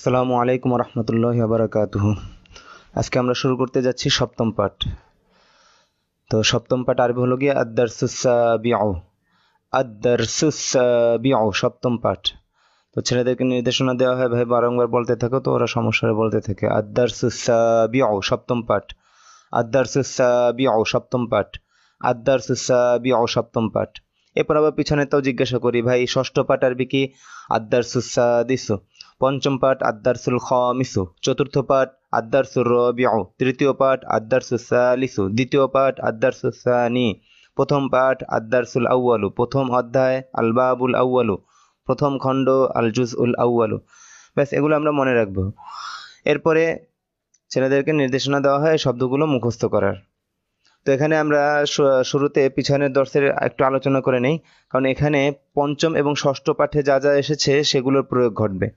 আসসালামু আলাইকুম রহমতুল্লাহি ওয়া বারাকাতুহু। আজকে আমরা শুরু করতে যাচ্ছি সপ্তম পাঠ। তো সপ্তম পাঠ আরবি হলো গিয়ে আদ-দারসুস সাবিউ। আদ-দারসুস সাবিউ সপ্তম পাঠ। তো ছেলেদেরকে নির্দেশনা দেওয়া হয়, ভাই বারংবার বলতে থাকো, তো ওরা সমস্যায় বলতে থাকে। আদ-দারসুস সাবিউ সপ্তম পাঠ। আদ-দারসুস সাবিউ সপ্তম পাঠ। আদ-দারসুস সাবিউ সপ্তম পাঠ। এরপর আবার পিছনেরটাও জিজ্ঞাসা করি, ভাই ষষ্ঠ পাঠ আরবি কি? আদ-দারসুস সাদিসু। পঞ্চম পাঠ আদ-দারসুল খামিসু। চতুর্থ পাঠ আদ-দারসুর রাবিউ। তৃতীয় পাঠ আদ-দারসুস সালিসু। দ্বিতীয় পাঠ আদ-দারসুস সানি। প্রথম পাঠ আদ-দারসুল আউয়ালু। প্রথম অধ্যায় আল বাবুল আউয়ালু। প্রথম খণ্ড আল জুজউল আউয়ালু। ব্যাস, এগুলো আমরা মনে রাখবো। এরপরে ছেলেদেরকে নির্দেশনা দেওয়া হয় শব্দগুলো মুখস্থ করার। তো এখানে আমরা শুরুতে পিছনের দর্শের একটু আলোচনা করে নেই, কারণ এখানে পঞ্চম এবং ষষ্ঠ পাঠে যা যা এসেছে সেগুলোর প্রয়োগ ঘটবে।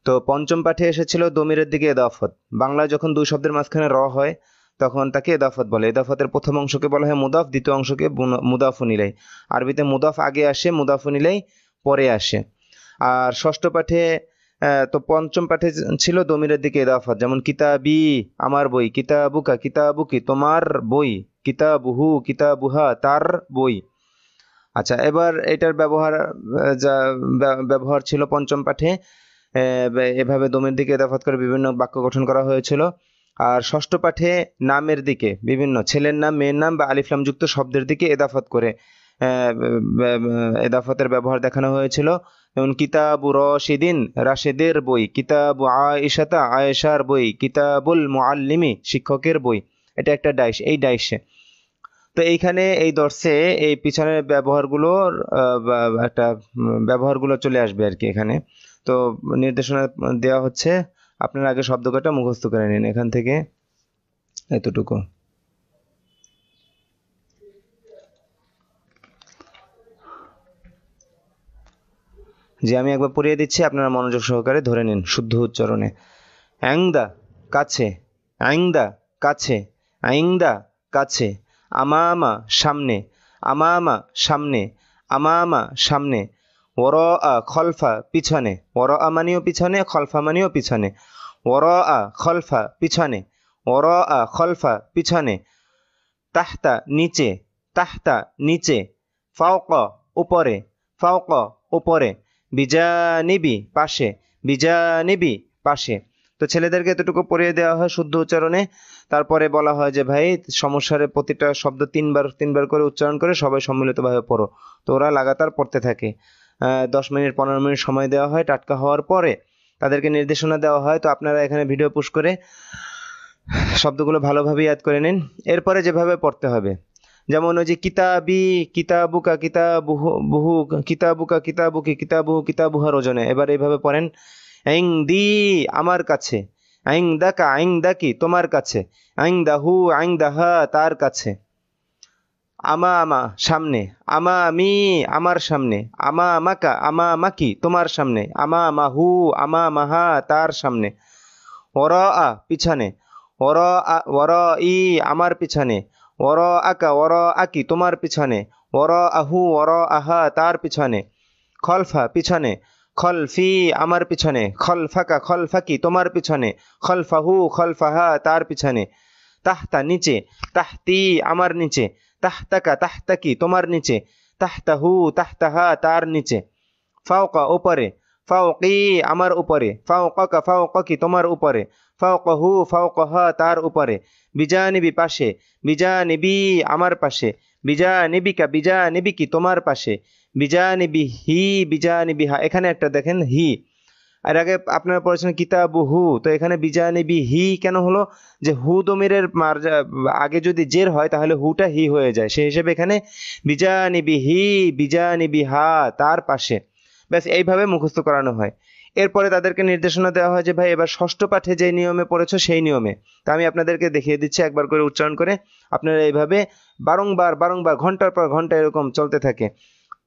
তো পঞ্চম পাঠে এসেছিল দমিরের দিকে এদাফত। বাংলায় যখন দুই শব্দের মাঝখানে র হয় তখন তাকে এদাফত বলে। এদাফতের প্রথম অংশকে বলা হয় মুদাফ, দ্বিতীয় অংশকে মুদাফুন ইলাই। আরবিতে মুদাফ আগে আসে, মুদাফুন ইলাই পরে আসে। আর ষষ্ঠ পাঠে তো পঞ্চম পাঠে ছিল দমিরের দিকে এদাফত, যেমন কিতাবি আমার বই, কিতাবুকা কিতাবুকি তোমার বই, কিতাবুহু কিতাবুহা তার বই। আচ্ছা, এবার এটার ব্যবহার ছিল পঞ্চম পাঠে এভাবে দমের দিকে এদাফত করে বিভিন্ন বাক্য গঠন করা হয়েছিল। আর ষষ্ঠ পাঠে নামের দিকে বিভিন্ন ছেলের নাম, মেয়ের নাম বা আলিফলাম যুক্ত শব্দের দিকে এদাফত করে এদাফতের ব্যবহার দেখানো হয়েছিল। যেমন কিতাবু রশিদিন রাশেদের বই, কিতাবু আয়েশাতা আয়েশার বই, কিতাবুল মুআল্লিমি শিক্ষকের বই। এটা একটা ডাইশ, এই ডাইশে। তো এইখানে এই দর্শে এই পিছনের ব্যবহারগুলোর একটা ব্যবহারগুলো চলে আসবে আর কি এখানে। তো নির্দেশনা দেওয়া হচ্ছে, আপনারা আগে শব্দ কটা মুখস্থ করে নিন এখান থেকে এতটুকু। যে আমি একবার পড়িয়ে দিচ্ছি, আপনারা মনোযোগ সহকারে ধরে নিন শুদ্ধ উচ্চারণে। আইংদা কাছে, আইংদা কাছে, আইংদা কাছে। আমামা সামনে, আমামা সামনে, আমামা সামনে। ওরআ খলফা পিছনে, ওরআ মানেও পিছনে, খলফা মানেও পিছনে। ওরআ খলফা পিছনে, ওরআ খলফা পিছনে। তাহতা নিচে, তাহতা নিচে। ফাওকা উপরে, ফাওকা উপরে। বিজানিবি পাশে, বিজানিবি পাশে। তো ছেলেদেরকে এতটুকু পড়িয়ে দেওয়া হয় শুদ্ধ উচ্চারণে। তারপরে বলা হয় যে ভাই সমস্যার প্রতিটা শব্দ তিনবার করে উচ্চারণ করে সবাই সম্মিলিতভাবে পড়ো। তো ওরা লাগাতার পড়তে থাকে। 10 মিনিট 15 মিনিট সময় দেওয়া হয়। টাটকা হওয়ার পরে তাদেরকে নির্দেশনা দেওয়া হয়। তো আপনারা এখানে ভিডিও পুশ করে শব্দগুলো ভালোভাবে ইয়াদ করে নিন। এরপরে যেভাবে পড়তে হবে, যেমন ওই যে কিতাবি কিতাবুকা কিতাবুহু কিতাবুকা কিতাবুকি কিতাবুহু কিতাবুহার ওজনে। এবার এইভাবে পড়েন, আইংদি আমার কাছে, আইংদাকা আইংদাকি তোমার কাছে, আইংদাহু আইংদাহা তার কাছে। আমা আমা সামনে, আমা আমি আমার সামনে, আমা আমাকা আমা আমাকি তোমার সামনে, আমা মাহু আমা মাহা তার সামনে। ওরআ পিছনে, ওরই আমার পিছনে, ওরআকা ওরআকি তোমার পিছনে, ওরআহু ওরআহা তার পিছনে। খলফা পিছনে, খলফি আমার পিছনে, খলফাকা খলফাকি তোমার পিছনে, খলফাহু খলফাহা তার পিছনে। তাহতা নিচে, তাহতি আমার নিচে, তাহতাকা তাহতাকি তোমার নিচে, তাহতাহু তাহতাহা তার নিচে। ফাওকা উপরে, ফাওকি আমার উপরে, ফাওকাকা ফাওকাকি তোমার উপরে, ফাওকাহু ফাওকাহা তার উপরে। বিজানিবি পাশে, বিজানিবি আমার পাশে, বিজানিবিকা বিজানিবিকি তোমার পাশে, বিজানিবিহি বিজানিবিহা। এখানে একটা দেখেন হি, আর আগে আপনারা পড়েছেন কিতাবুহু, তো এখানে বিজানিবিহি কেন হলো? যে হু দমিরের আগে যদি জের হয় তাহলে হুটা হি হয়ে যায়, সেই হিসেবে এখানে বিজানিবিহি বিজানিবিহা তার পাশে। ব্যাস, এইভাবে মুখস্থ করানো হয়। এরপরে তাদেরকে নির্দেশনা দেওয়া হয় যে ভাই এবার ষষ্ঠ পাঠে যে নিয়মে পড়েছো সেই নিয়মে। তা আমি আপনাদেরকে দেখিয়ে দিচ্ছি একবার করে উচ্চারণ করে। আপনারা এইভাবে বারংবার বারংবার ঘন্টার পর ঘন্টা এরকম চলতে থাকে।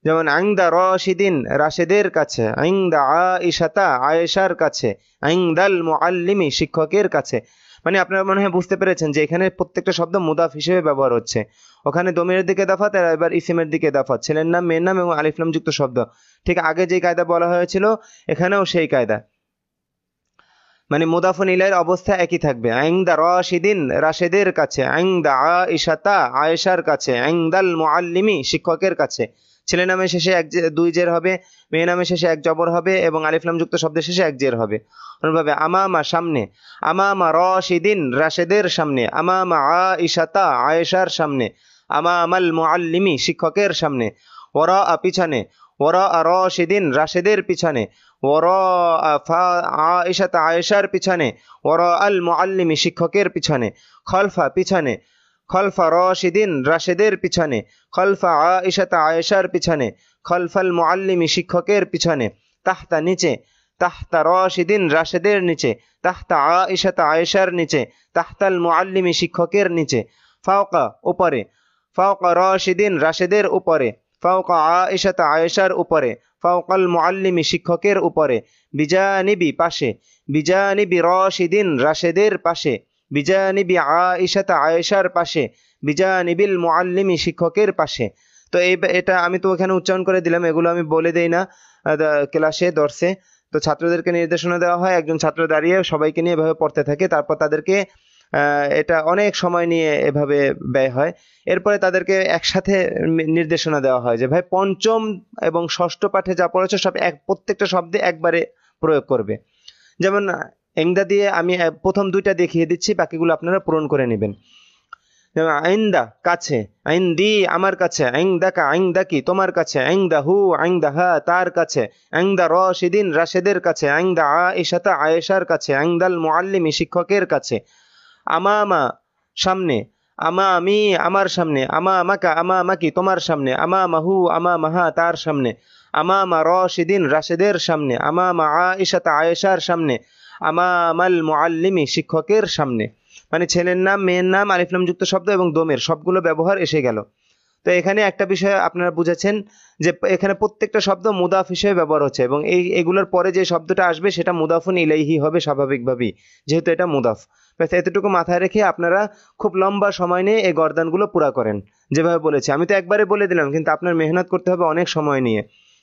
যেমন আইংদা রশিদিন রাশেদের কাছে, আইংদা আয়েশাতা আয়েশার কাছে, আইংদাল মুআল্লিমি শিক্ষকের কাছে। মানে আপনারা মনে হয় বুঝতে পেরেছেন যে এখানে প্রত্যেকটা শব্দ মুদাফ হিসেবে ব্যবহার হচ্ছে। ওখানে দমিরের দিকে দাফাত, আর এবার ইসিমের দিকে দাফাত, ছেলের নাম মেয়ের নাম এবং আলিফলাম যুক্ত শব্দ। ঠিক আগে যে কায়দা বলা হয়েছিল এখানেও সেই কায়দা। মানে মুদাফুন ইলাইহির অবস্থা একই থাকবে। ইনদা রাশিদিন, রাশেদের কাছে। ইনদা আয়েশাতা, আয়েশার কাছে। ইনদাল মুআল্লিমি, শিক্ষকের কাছে। ছেলে নামে শেষে দুই জের হবে, মেয়ে নামে শেষে এক জবর হবে এবং আলিফ লাম যুক্ত শব্দের শেষে এক জের হবে। অনুরূপভাবে আমামা, সামনে। আমামা রাশিদিন, রাশেদের সামনে। আমামা আয়েশাতা, আয়েশার সামনে। আমামাল মুআল্লিমি, শিক্ষকের সামনে। ওরা, পিছনে। ওরা রাশিদিন, রাশেদের পিছনে। ওরা আয়েশাতা, আয়েশার পিছনে। ওরা আল মুআল্লিমি, শিক্ষকের পিছনে। খলফা, পিছনে। খলফা রাশিদিন, রাশেদের পিছনে। খলফা আয়েশাতা, আয়েশার পিছনে। খলফাল মুআল্লিমি, শিক্ষকের পিছনে। তাহতা, নিচে। তাহতা রাশিদিন, রাশেদের নিচে। তাহতা আয়েশাতা, আয়েশার নিচে। তাহতাল মুআল্লিমি, শিক্ষকের নিচে। ফাওকা, উপরে। ফাওকা রাশিদিন, রাশেদের উপরে। ফাওকা আয়েশাতা, আয়েশার উপরে। ফাওকাল মুআল্লিমি, শিক্ষকের উপরে। বিজানিবি, পাশে। বিজানিবি রাশিদিন, রাশেদের পাশে। বিজানিবি আয়েশাতা, আয়েশার পাশে। বিজানিবিল মুআল্লিমি, শিক্ষকের পাশে। তো এটা আমি তো এখানে উচ্চারণ করে দিলাম, এগুলো আমি বলে দেই না ক্লাসে, দর্শে। তো ছাত্রদেরকে নির্দেশনা দেওয়া হয়, একজন ছাত্র দাঁড়িয়ে সবাইকে নিয়ে এভাবে পড়তে থাকে, তারপর তাদেরকে এটা অনেক সময় নিয়ে এভাবে ব্যয় হয়। এরপরে তাদেরকে একসাথে নির্দেশনা দেওয়া হয় যে ভাই পঞ্চম এবং ষষ্ঠ পাঠে যা পড়েছে সব প্রত্যেকটা শব্দে একবারে প্রয়োগ করবে। যেমন এংদা দিয়ে আমি প্রথম দুইটা দেখিয়ে দিচ্ছি, বাকিগুলো আপনারা পূরণ করে নেবেন। যেমন আইন্দা, কাছে। আইন্দি, আমার কাছে। আইন্দাকা, আইন্দাকি, তোমার কাছে। আইন্দাহু, আইন্দাহা, তার কাছে। আইন্দা রাশিদিন, রাশেদের কাছে। আইন্দা আয়েশাতা, আয়েশার কাছে। আইন্দাল মুআল্লিমি, শিক্ষকের কাছে। আমামা, সামনে। আমামি, আমার সামনে। আমামাকা, আমামাকি, তোমার সামনে। আমামাহু, আমামাহা, তার সামনে। আমামা রাশিদিন, রাশেদের সামনে। আমামা আয়েশাতা, আয়েশার সামনে। আমামাল মুআল্লিমি, শিক্ষকের সামনে। মানে ছেলের নাম, মেয়ের নাম, আলিফ লাম যুক্ত শব্দ এবং দমের সবগুলো ব্যবহার এসে গেল। তো এখানে একটা বিষয় আপনারা বুঝেছেন যে এখানে প্রত্যেকটা শব্দ মুদাফ হিসেবে ব্যবহার হচ্ছে এবং এগুলোর পরে যে শব্দটা আসবে সেটা মুদাফুন ইলাইহি হবে স্বাভাবিকভাবেই, যেহেতু এটা মুদাফ। ব্যাস এতটুকু মাথায় রেখে আপনারা খুব লম্বা সময় নিয়ে এই গর্দানগুলো পুরা করেন যেভাবে বলেছি। আমি তো একবারে বলে দিলাম, কিন্তু আপনার মেহনত করতে হবে অনেক সময় নিয়ে।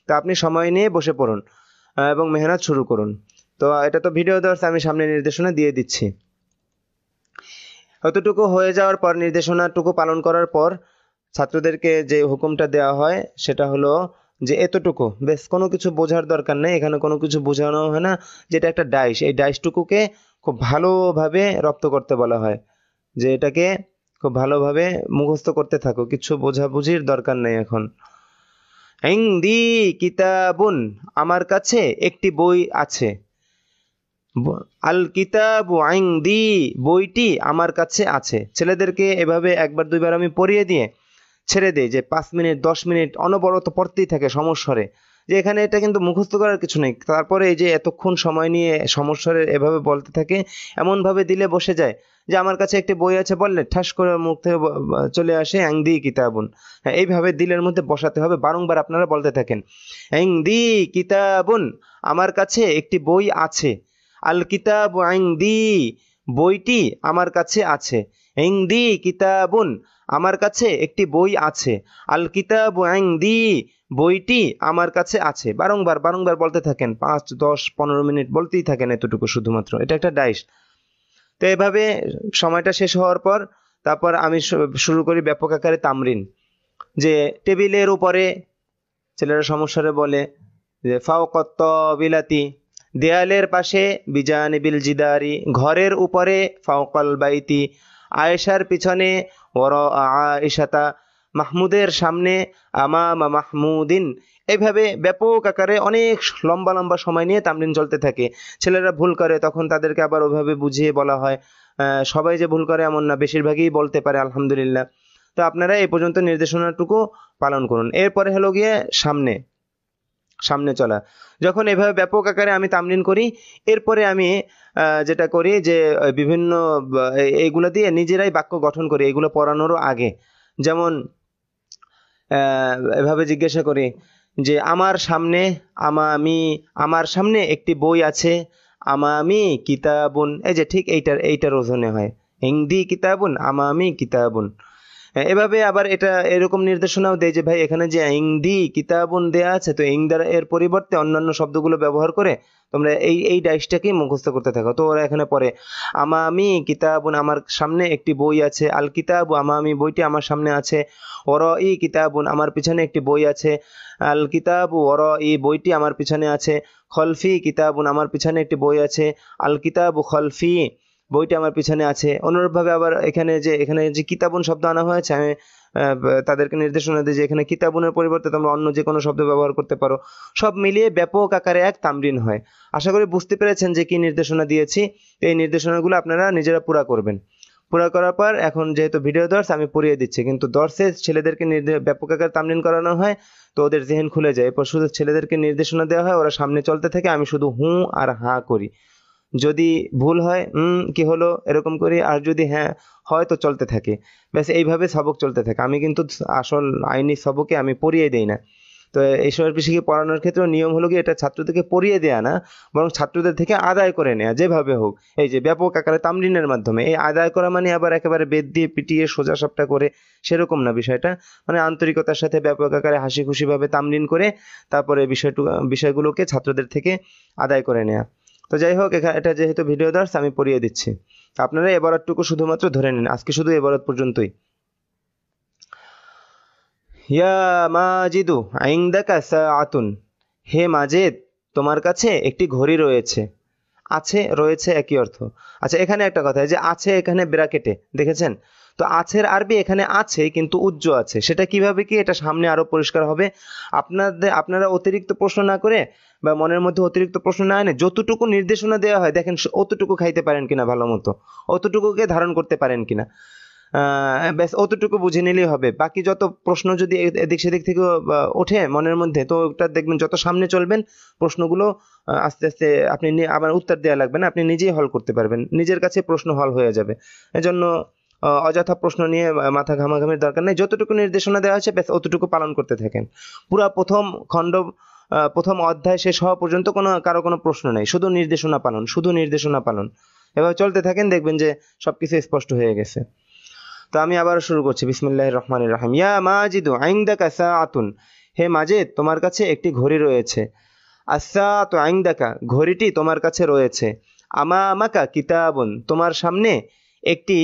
তো আপনি সময় নিয়ে বসে পড়ুন এবং মেহনত শুরু করুন। তো এটা তো ভিডিও দর্শ, আমি সামনে নির্দেশনা দিয়ে দিচ্ছি। অতটুকু হয়ে যাওয়ার পর, নির্দেশনাটুকু পালন করার পর ছাত্রদেরকে যে হুকুমটা দেওয়া হয় সেটা হলো যে এতটুকু, বেশ কোনো কিছু বোঝার দরকার নেই, এখানে কোনো কিছু বোঝানো হয় না। যেটা একটা ডাইশ, এই ডাইশটুকুকে খুব ভালোভাবে রপ্ত করতে বলা হয়, যে এটাকে খুব ভালোভাবে মুখস্থ করতে থাকো, কিছু বোঝাবুঝির দরকার নেই এখন। ইনদি কিতাবুন, আমার কাছে একটি বই আছে। আল কিতাবু ইনদি, বইটি আমার কাছে আছে। ছেলেদেরকে এভাবে একবার দুইবার আমি পড়িয়ে দিয়ে ছেড়ে দেই, যে 5 মিনিট 10 মিনিট অনবরত পড়তেই থাকে সমস্বরে, যে এখানে এটা কিন্তু মুখস্থ করার কিছু নেই। তারপরে এই যে এতক্ষণ সময় নিয়ে সমস্বরে এভাবে বলতে থাকে, এমনভাবে দিলে বসে যায় যে আমার কাছে একটি বই আছে বললে ঠাস করে মুখ থেকে চলে আসে ইনদি কিতাবুন। হ্যাঁ, এইভাবে দিলের মধ্যে বসাতে হবে, বারংবার আপনারা বলতে থাকেন ইনদি কিতাবুন, আমার কাছে একটি বই আছে। আল কিতাবু ইনদি, বইটি আমার কাছে আছে। ইনদি কিতাবুন, আমার কাছে একটি বই আছে। আল কিতাবু ইনদি, বইটি আমার কাছে আছে। বারংবার বারংবার বলতে থাকেন, 5 10 15 মিনিট বলতেই থাকেন, এতটুকু শুধুমাত্র। এটা একটা ডাইশ। তো এভাবে সময়টা শেষ হওয়ার পর তারপর আমি শুরু করি ব্যাপক আকারে তামরিন, যে টেবিলের উপরে, ছেলেরা সমস্যারে বলে যে ফাওকাত বিলাতি, দেয়ালের পাশে। বিজানিবিল জিদারি, ঘরের উপরে। ফাওকাল বাইতি, আয়েশার পিছনে। ওরা আয়েশাতা, মাহমুদের সামনে। আমামা মাহমুদিন। এইভাবে ব্যাপক আকারে অনেক লম্বা লম্বা সময় নিয়ে তামরিন চলতে থাকে। ছেলেরা ভুল করে, তখন তাদেরকে আবার ওইভাবে বুঝিয়ে বলা হয়। সবাই যে ভুল করে এমন না, বেশিরভাগই বলতে পারে আলহামদুলিল্লাহ। তো আপনারা এই পর্যন্ত নির্দেশনাটুকু পালন করুন। এরপরে হলো গিয়ে সামনে চলা। যখন এভাবে ব্যাপক আকারে আমি তামরিন করি, এরপরে আমি যেটা করি যে বিভিন্ন এইগুলো দিয়ে নিজেরাই বাক্য গঠন করি, এগুলো পড়ানোরও আগে। যেমন এভাবে জিজ্ঞাসা করি যে আমার সামনে, আমার সামনে একটি বই আছে। আমামি কিতাবুন, এই যে ঠিক এইটার ওজনে হয় ইনদি কিতাবুন, আমামি কিতাবুন। এভাবে আবার এটা এরকম নির্দেশনাও দেয় যে ভাই এখানে যে ইংদি কিতাবুন দেয়া আছে, তো ইংদার এর পরিবর্তে অন্যান্য শব্দগুলো ব্যবহার করে তোমরা এই ডাইসটাকেই মুখস্থ করতে থাকো। তো ওরা এখানে পড়ে আমামি কিতাবুন, আমার সামনে একটি বই আছে, আল কিতাবু আমামি, বইটি আমার সামনে আছে, ওরই কিতাবুন, আমার পিছনে একটি বই আছে, আল কিতাবু ওরই, বইটি আমার পিছনে আছে, খলফি কিতাবুন, আমার পিছনে একটি বই আছে, আল কিতাবু খলফি, বইটি আমার পিছনে আছে। অনুরূপভাবে আবার এখানে যে কিতাবুন শব্দ আনা হয়েছে, আমি তাদেরকে নির্দেশনা দিই যে এখানে কিতাবুনের পরিবর্তে তোমরা অন্য যে কোনো শব্দ ব্যবহার করতে পারো। সব মিলিয়ে ব্যাপক আকারে এক তামরিন হয়। আশা করি বুঝতে পেরেছেন যে কি নির্দেশনা দিয়েছি। এই নির্দেশনাগুলো আপনারা নিজেরা পুরা করবেন। পুরা করার পর এখন যেহেতু ভিডিও দর্স আমি পড়িয়ে দিচ্ছি, কিন্তু দর্সে ছেলেদেরকে ব্যাপক আকারে তামরিন করানো হয়, তো ওদের জেহেন খুলে যায়। এরপর শুধু ছেলেদেরকে নির্দেশনা দেওয়া হয়, ওরা সামনে চলতে থাকে, আমি শুধু হুঁ আর হাঁ করি। যদি ভুল হয় কি হলো এরকম করি, আর যদি হ্যাঁ হয় তো চলতে থাকে। ব্যাস এইভাবে সবক চলতে থাকে। আমি কিন্তু আসল আইনি সবকে আমি পড়িয়ে দেই না। তো এইসবের বিষয়ে পড়ানোর ক্ষেত্রে নিয়ম হলো কি, এটা ছাত্রদেরকে পড়িয়ে দেয়া না, বরং ছাত্রদের থেকে আদায় করে নেয়া, যেভাবে হোক। এই যে ব্যাপক আকারে তামরিনের মাধ্যমে, এই আদায় করা মানে আবার একেবারে বেদ দিয়ে পিটিয়ে সোজা সাপটা করে সেরকম না বিষয়টা। মানে আন্তরিকতার সাথে ব্যাপক আকারে হাসি খুশিভাবে তামরিন করে তারপরে বিষয়গুলোকে ছাত্রদের থেকে আদায় করে নেয়া। তো যাই হোক, এটা যেহেতু ভিডিও দর্স আমি পড়িয়ে দিচ্ছি, আপনারা এবারটুকু শুধুমাত্র ধরে নিন। আজকে শুধু এবারত পর্যন্তই। ইয়া মাজিদু আইনদাকা সাআতুন, হে মাজেদ তোমার কাছে একটি ঘড়ি রয়েছে। আছে রয়েছে একই অর্থ। আচ্ছা, এখানে একটা কথা, এই যে আছে এখানে ব্র্যাকেটে দেখেছেন, তো আছের আরবি এখানে আছে কিন্তু উজ্জ আছে। সেটা কিভাবে কি, এটা সামনে আরো পরিষ্কার হবে। আপনারা অতিরিক্ত প্রশ্ন না করে বা মনের মধ্যে অতিরিক্ত প্রশ্ন না এনে যতটুকু নির্দেশনা দেওয়া হয় দেখেন অতটুকু খাইতে পারেন কিনা, ভালো মতো অতটুকুকে ধারণ করতে পারেন কিনা, ব্যাস অতটুকু বুঝে নিলেই হবে। বাকি যত প্রশ্ন যদি এদিক সেদিক থেকে ওঠে মনের মধ্যে, তো ওটা দেখবেন যত সামনে চলবেন প্রশ্নগুলো আস্তে আস্তে আপনি আবার উত্তর দেওয়া লাগবে না, আপনি নিজেই হল করতে পারবেন, নিজের কাছে প্রশ্ন হল হয়ে যাবে। এজন্য অযথা প্রশ্ন নিয়ে মাথা ঘামাঘামির দরকার নেই। যতটুকু নির্দেশনা দেওয়া হয়েছে ব্যাস অতটুকু পালন করতে থাকেন। পুরা প্রথম অধ্যায় শেষ হওয়া পর্যন্ত কারো কোনো প্রশ্ন নেই, শুধু নির্দেশনা পালন, শুধু নির্দেশনা পালন। এভাবে চলতে থাকেন, দেখবেন যে সবকিছু স্পষ্ট হয়ে গেছে। তো আমি আবার শুরু করছি, বিসমিল্লাহির রহমানির রহিম। ইয়া মাজিদু ইনদাকা সাআতুন, হে মাজিদ তোমার কাছে একটি ঘড়ি রয়েছে। আস-সাআতু ইনদাকা, ঘড়িটি তোমার কাছে রয়েছে। আমামাকা কিতাবুন, তোমার সামনে একটি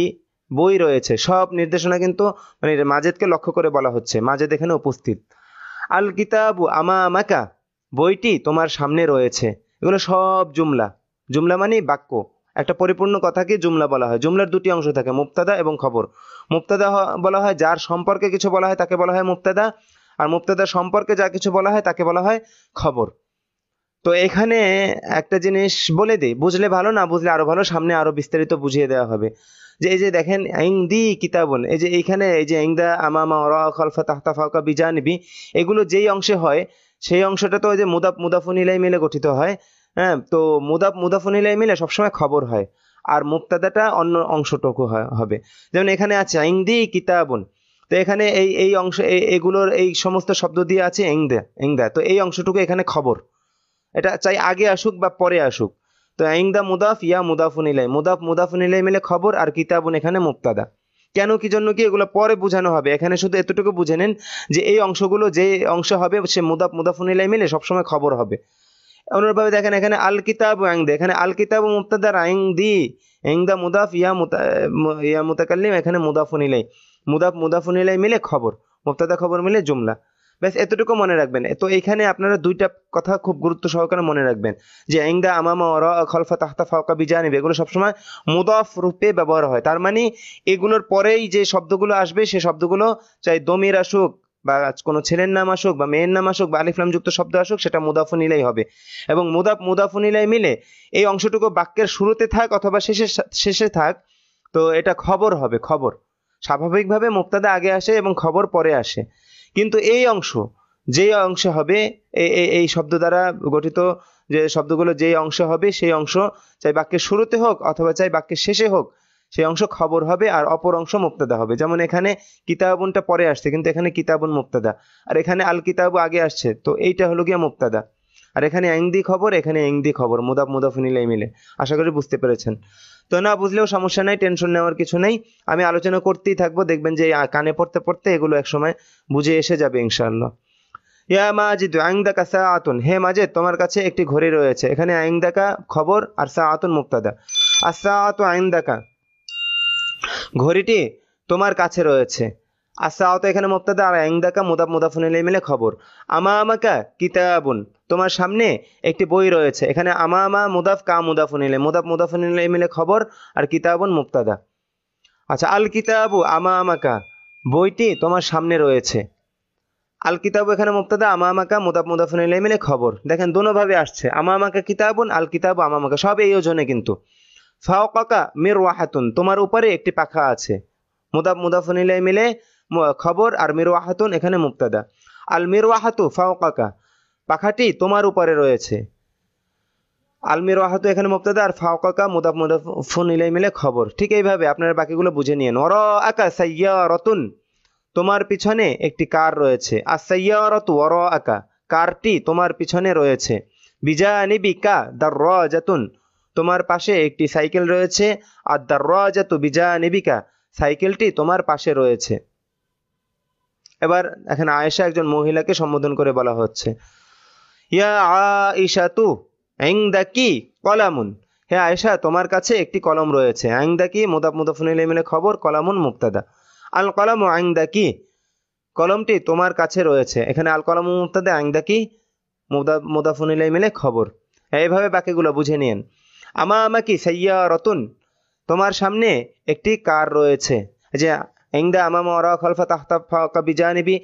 বই রয়েছে। সব নির্দেশনা কিন্তু মানে মাজেদকে লক্ষ্য করে বলা হচ্ছে, মাজেদ এখানে উপস্থিত। আল কিতাবু আমামাকা, বইটি তোমার সামনে রয়েছে। এগুলো সব জুমলা। জুমলা মানে বাক্য। একটা পরিপূর্ণ কথাকে জুমলা বলা হয়। জুমলার দুটি অংশ থাকে, মুবতাদা এবং খবর। মুবতাদা বলা হয় যার সম্পর্কে কিছু বলা হয় তাকে বলা হয় মুবতাদা, আর মুবতাদা সম্পর্কে যা কিছু বলা হয় তাকে বলা হয় খবর। তো এখানে একটা জিনিস বলে দিই, বুঝলে ভালো, না বুঝলে আরো ভালো, সামনে আরো বিস্তারিত বুঝিয়ে দেওয়া হবে। যে এই যে দেখেন ইংদি কিতাবুন, এই যে এইখানে এই যে ইংদা আমামা ওরা খলফা তাহতা ফাওকা বিজানিবি, এগুলো যেই অংশে হয় সেই অংশটা তো ওই যে মুদাফুন ইলাই মিলে গঠিত হয়। হ্যাঁ, তো মুদাফুন ইলাই মিলে সবসময় খবর হয়, আর মুবতাদাটা অন্য অংশটুকু হবে। যেমন এখানে আছে ইংদি কিতাবুন, তো এখানে এই অংশ এগুলোর এই সমস্ত শব্দ দিয়ে আছে ইংদা, তো এই অংশটুকু এখানে খবর। এটা চাই আগে আসুক বা পরে আসুক। তো ইংদা মুদাফ ইয়া মুদাফুন ইলাই, মুদাফুন ইলাই মিলে খবর, আর কিতাবুন এখানে মুবতাদা। কেন কি জন্য কি এগুলো পরে বোঝানো হবে, এখানে শুধু এতটুকু বুঝে নেন যে এই অংশগুলো যে অংশ হবে সে মুদাফুন ইলাই মিলে সবসময় খবর হবে। অনুরূপভাবে দেখেন এখানে আল কিতাবু ইংদা, এখানে আল কিতাবু মুবতাদা, ইংদি ইংদা মুদাফ ইয়া মুতাকাল্লিম, এখানে মুদাফুন ইলাই, মুদাফুন ইলাই মিলে খবর, মুবতাদা খবর মিলে জুমলা। ব্যাস এতটুকু মনে রাখবেন। তো এইখানে আপনারা দুইটা কথা খুব গুরুত্ব সহকারে মনে রাখবেন, যে ইংদা আমামা ওরা খলফা তাহতা ফাওকা বিজানিবি, এগুলো সবসময় মুদাফ রূপে ব্যবহার হয়। তার মানে এগুলোর পরেই যে শব্দগুলো আসবে সে শব্দগুলো চাই দমির আসুক বা কোনো ছেলের নাম আসুক বা মেয়ের নাম আসুক বা আলিফ লাম যুক্ত শব্দ আসুক, সেটা মুদাফুন ইলাই হবে। এবং মুদাফুন ইলাই মিলে এই অংশটুকু বাক্যের শুরুতে থাক অথবা শেষে থাক, তো এটা খবর হবে। খবর স্বাভাবিকভাবে মুবতাদা আগে আসে এবং খবর পরে আসে, কিন্তু এই অংশ যেই অংশে হবে এই শব্দ দ্বারা গঠিত যে শব্দগুলো যেই অংশে হবে সেই অংশ চাই বাক্যের শুরুতে হোক অথবা চাই বাক্যের শেষে হোক, সেই অংশ খবর হবে আর অপর অংশ মুবতাদা হবে। যেমন এখানে কিতাবুনটা পরে আসছে কিন্তু এখানে কিতাবুন মুবতাদা, আর এখানে আল কিতাবু আগে আসছে, তো এইটা হলো গিয়া মুবতাদা। আর এখানে ইংদি খবর, এখানে ইংদি খবর, মুদাফুন ইলাই মিলে। আশা করি বুঝতে পেরেছেন। তো না বুঝলেও সমস্যা নাই, টেনশন নেওয়ার কিছু নেই, আমি আলোচনা করতেই থাকবো, দেখবেন যে কানে পড়তে পড়তে এগুলো একসময় বুঝে এসে যাবে ইনশাআল্লাহ। ইয়া মাজিদ ইনদাকা সাআতুন, হে মাজিদ তোমার কাছে একটি ঘড়ি রয়েছে। এখানে ইনদাকা খবর আর সাআতুন মুবতাদা। as-সাআতু ইনদাকা, ঘড়িটি তোমার কাছে রয়েছে। as-সাআতু এখানে মুবতাদা আর ইনদাকা মুদাফ মুদাফুন ইলাইহি মিলে খবর। আমামাকা কিতাবুন, তোমার সামনে একটি বই রয়েছে। এখানে আমামা মুদাফ কা মুদাফুন ইলাইহি, মুদাফ মুদাফুন ইলাইহি মিলে খবর আর কিতাবুন মুবতাদা। আচ্ছা, আল কিতাবু আমামাকা, বইটি তোমার সামনে রয়েছে। আল কিতাবু এখানে মুবতাদা, আমামাকা মুদাফ মুদাফুন ইলাইহি মিলে খবর। দেখেন দোনোভাবে আসছে, আমামাকা কিতাবুন, আল কিতাবু আমামাকা, সব এই ওজনে কিন্তু। ফাওকাকা মিরওয়াহাতুন, তোমার উপরে একটি পাখা আছে। মুদাফ মুদাফুন ইলাইহি মিলে খবর আর মিরওয়াহাতুন এখানে মুবতাদা। আল মিরওয়াহাতু ফাওকাকা, পাখাটি তোমার উপরে রয়েছে। আল মিরওয়াহাতু এখানে মুবতাদা আর ফাওকাকা মুদাফ মুদাফুন ইলাইহি মিলে খবর। ঠিক এইভাবে আপনারা বাকিগুলো বুঝে নিয়েন। ওয়ারাআকা সাইয়ারাতুন, তোমার পিছনে একটি কার রয়েছে। as-সাইয়ারাতু ওয়ারাআকা, কারটি তোমার পিছনে রয়েছে। বিজানিবিকা দাররাজাতুন, তোমার পাশে একটি সাইকেল রয়েছে। ad-দাররাজাতু বিজানিবিকা, সাইকেলটি তোমার পাশে রয়েছে। এবার এখানে আয়েশা একজন মহিলাকে সম্বোধন করে বলা হচ্ছে, ইয়া আয়েশাতু ইনদাকি কলামুন, হে আয়েশা তোমার কাছে একটি কলম রয়েছে। ইনদাকি মুদাফ মুদাফুন ইলাইহি মিলে খবর, কলামুন মুবতাদা। আল কলামু ইনদাকি, কলমটি তোমার কাছে রয়েছে। এখানে আল কলামু মুবতাদা, ইনদাকি মুদাফ মুদাফুন ইলাইহি মিলে খবর। এইভাবে বাকিগুলো বুঝে নিন। আমামাকি সাইয়ারাতুন, তোমার সামনে একটি কার রয়েছে। যে ইনদা আমামা ওয়ারা খালফা তাহতা ফাওকা বিজানিবি,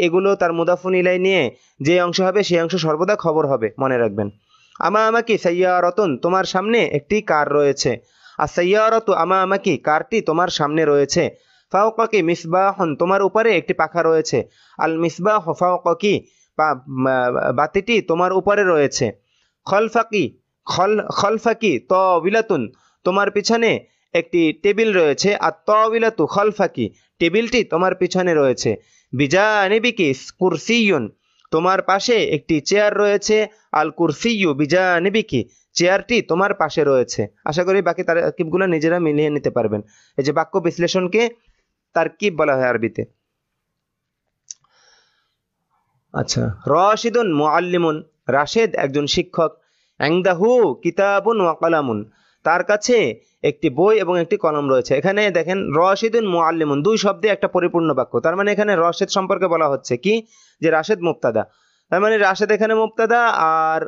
এগুলো তার মুদাফুন ইলাইহি নিয়ে যে অংশ হবে সেই অংশ সর্বদা খবর হবে, মনে রাখবেন। আমামাকি সাইয়ারাতুন, তোমার সামনে একটি কার রয়েছে। as-সাইয়ারাতু আমামাকি, কারটি তোমার সামনে রয়েছে। ফাওকাকি মিসবাহুন, তোমার উপরে একটি পাখা রয়েছে। আল মিসবাহু ফাওকাকি, বাতিটি তোমার উপরে রয়েছে। খলফাকি খলফাকি তাওবিলাতুন, তোমার পিছনে একটি টেবিল রয়েছে। আর তাওবিলাতু খলফাকি, টেবিলটি তোমার পিছনে রয়েছে। বিজানিবিকি কুরসিয়ুন, তোমার পাশে একটি চেয়ার রয়েছে। আল কুরসিয়ু বিজানিবিকি, চেয়ারটি তোমার পাশে রয়েছে। আশা করি বাকি তারকিবগুলো নিজেরা মিলিয়ে নিতে পারবেন। এই যে বাক্য বিশ্লেষণকে তারকিব বলা হয় আরবিতে। আচ্ছা, রাশিদুন মুআল্লিমুন, রাশেদ একজন শিক্ষক। ইনদাহু কিতাবুন ওয়া কলামুন, তার কাছে একটি বই এবং একটি কলম রয়েছে। এখানে দেখেন রাশিদুন মুআল্লিমুন, দুই শব্দে একটা পরিপূর্ণ বাক্য। তার মানে এখানে রাশেদ সম্পর্কে বলা হচ্ছে কি, যে রাশেদ মুবতাদা। তার মানে রাশেদ এখানে মুবতাদা আর